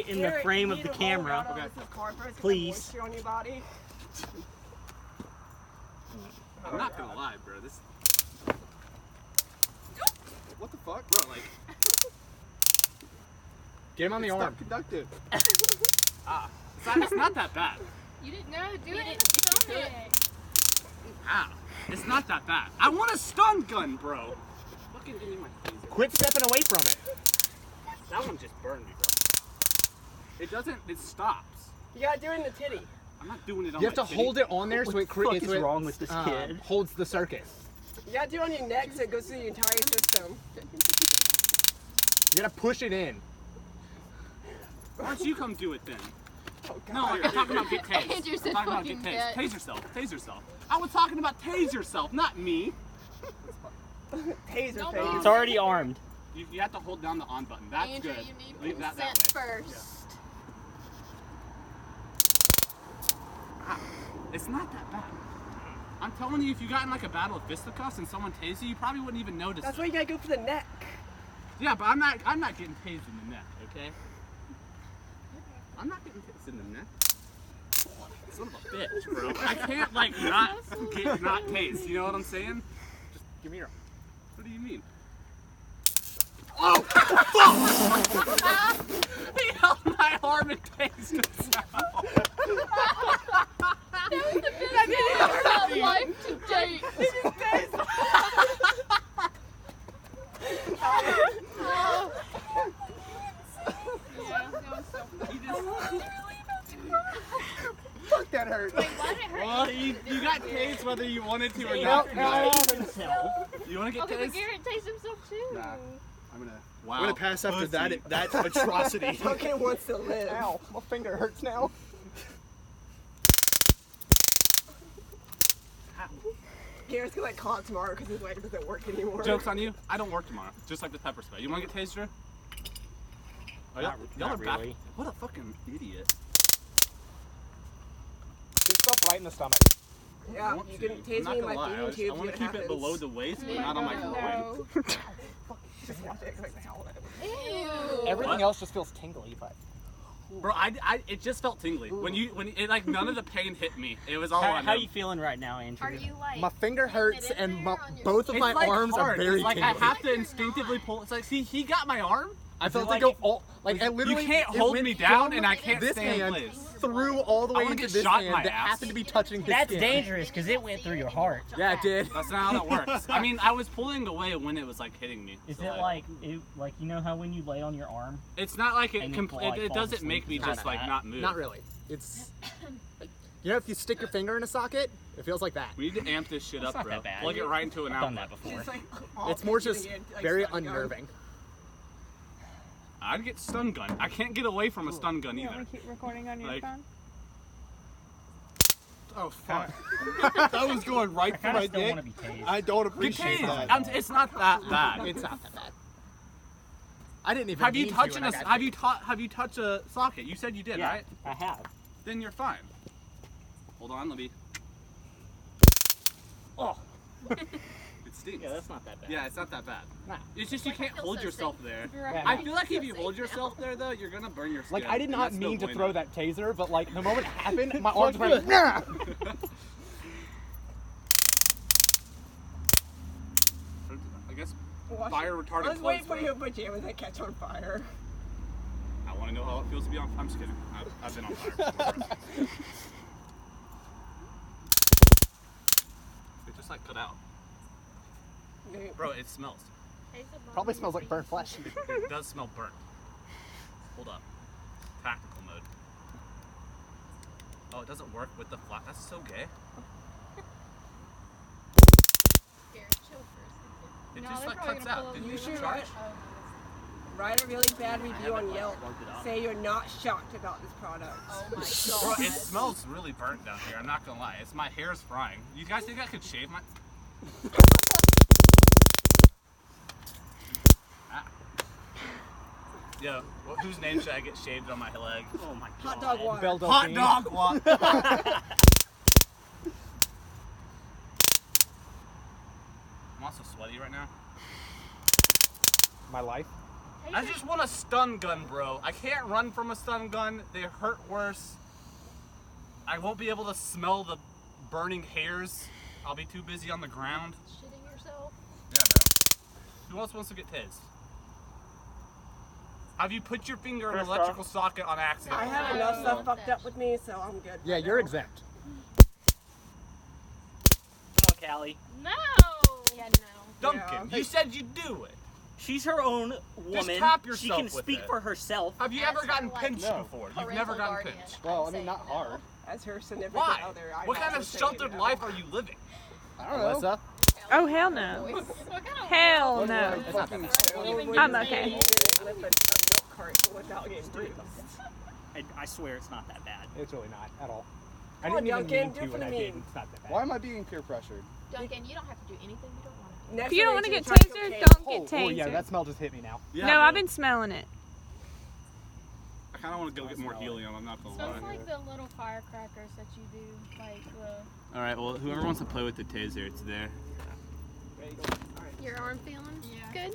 stay in the frame of the camera. Please. On your body. I'm not gonna lie, bro. This. What the fuck, bro? Like. Get him on the arm. Not conductive. It's not that bad. You didn't know. Do it in the stomach. Ow. It's not that bad. I want a stun gun, bro. Fucking give me my taser. Quit stepping away from it. That one just burned me, bro. It doesn't. It stops. You gotta do it in the titty. I'm not doing it on You have my to titty. hold it on there so it creates. What the fuck is wrong with this kid? Holds the circuit. You gotta do it on your neck so it goes through the entire system. You gotta push it in. Why don't you come do it then? Oh, God. No, I'm talking about get tased. Andrew said I'm talking about fucking get tased. get. Tase yourself. Tase yourself. I was talking about tase yourself, not me. Taser Don't face. It's already armed. You have to hold down the on button. That's Andrew, good. you need Leave that consent way. first. It's not that bad. I'm telling you, if you got in like a battle of fisticuffs and someone tased you, you probably wouldn't even notice. That's it. why you gotta go for the neck. Yeah, but I'm not getting tased in the neck, okay? I'm not getting tased in the neck. Son of a bitch, bro. I can't like not tased. You know what I'm saying? Just give me your. What do you mean? Oh! Fuck! He held my arm and tased himself. That was the best moment of my life to date. Yeah, that was so funny. Fuck, that hurt. Wait, why did it hurt? Well, you got tased whether you wanted to or No, not. no. You want to get Okay, but tased? Garrett tased himself too. Nah. Wow. I'm gonna pass after Pussy. that atrocity. Duncan wants to live. Ow, my finger hurts now. Garrett's gonna get caught tomorrow because his leg doesn't work anymore. Joke's on you. I don't work tomorrow. Just like the pepper spray. You want to get tased, Drew? Oh, Not really. What a fucking idiot. Get yourself right in the stomach. Yeah, want you to. can I'm tase not me in gonna my lie. feeding I tube. want to keep it below the waist, but not on my groin. No. Just watch it like the hell out of it. Ew. Everything else just feels tingly, but. Bro, it just felt tingly. When it like none of the pain hit me. It was all How on are him. you feeling right now, Andrew? Are you like? My finger hurts it in and there my, on your both of It's my like arms hard. are very It's like tingly. I have to instinctively pull. It's like, see, he got my arm. I felt like like if- all like I literally. You can't it hold went me down, from and I can't this stay in hand place. through all the I way wanna into get this shot in hand my that ass. happened to be touching his That's skin. dangerous because it went through your heart. Yeah, it did. That's not how that works. I mean, I was pulling away when it was like hitting me. Is so, it like you know how when you lay on your arm? It's not like it. And you fall, like, It fall doesn't asleep make me and just stuff like like not move. Not really. It's. You know, if you stick your finger in a socket, it feels like that. We need to amp this shit That's up, not bro. that bad. Plug it right into an I've done outlet. that before. It's like It's more just getting it, like, very stun gun. unnerving. I'd get stun gun. I can't get away from a stun gun You either. want to keep recording on your Like- phone? Oh fuck! That was going right I for kind my of still dick. want to be tased. I don't Get appreciate tased. that. It's not that bad. It's not that bad. I didn't even. Have you mean to touched when I got have you touched a socket? You said you did, Yeah, right? I have. Then you're fine. Hold on, let me. Oh, It stinks. yeah, that's not that bad. Yeah, it's not that bad. Nah. It's just you Like, I can't feel hold so yourself safe. there. Yeah. I feel like if you hold yourself there, though, you're gonna burn your skin. Like I did and not that's no mean to bueno. throw that taser, but like the moment it happened, my arms were like, nah! I guess Watch fire it. retardant Let's wait clothes, for your pajamas that catch on fire. I want to know how it feels to be on. I'm just kidding. I've been on fire before. It just like cut out. Bro, it smells. Probably smells like burnt flesh. It does smell burnt. Hold up. Tactical mode. Oh, it doesn't work with the flat. That's so gay. Garrett, chill first. It No, just they're like probably cuts gonna out. pull Didn't You you should charge? write a really bad review on Yelp. Plugged it up. Say you're not shocked about this product. Oh my Bro, god. it smells really burnt down here. I'm not gonna lie. It's my hair's frying. You guys think I could shave my? Ah. Yo, whose name should I get shaved on my leg? Oh my god. Hot dog water. Belle Hot Delphine. dog what? I'm also sweaty right now. My life. I just want a stun gun, bro. I can't run from a stun gun. They hurt worse. I won't be able to smell the burning hairs. I'll be too busy on the ground. Shitting yourself. Yeah, bro. Who else wants to get tased? Have you put your finger in an First electrical socket on accident? I have enough stuff fucked up with me, so I'm good. Yeah, you're exempt. Come on, Callie. No. Yeah, no. Duncan, Yeah, you said you'd do it. She's her own woman. tap She yourself can with speak it. for herself. Have you As ever her, gotten like, pinched No. before? You've Parental never gotten guardian, pinched. Well, I'm I mean, not saying hard. As her significant Why? other, I'm What kind of also sheltered saying life are you living? I don't know. Melissa? Oh, hell no. What kind of Hell world? no. It's not that bad. I'm okay. Lift a milk cart without getting bruised. I swear it's not that bad. It's really not at all. I Come on, didn't even Duncan, mean do to, it for and I the did. meme. It's not that bad. Why am I being peer pressured? Duncan, you don't have to do anything you don't want to. Next If you don't time want to you get try cocaine, tasered, don't get Oh, yeah, tasered. that smell just hit me now. Yeah, No, bro. I've been smelling it. I kind of want to go get more helium. I'm not gonna Smells lie. like the little firecrackers that you do, like the. All right. Well, whoever wants to play with the taser, it's there. There you go. All right. Your arm feeling? Yeah. Good.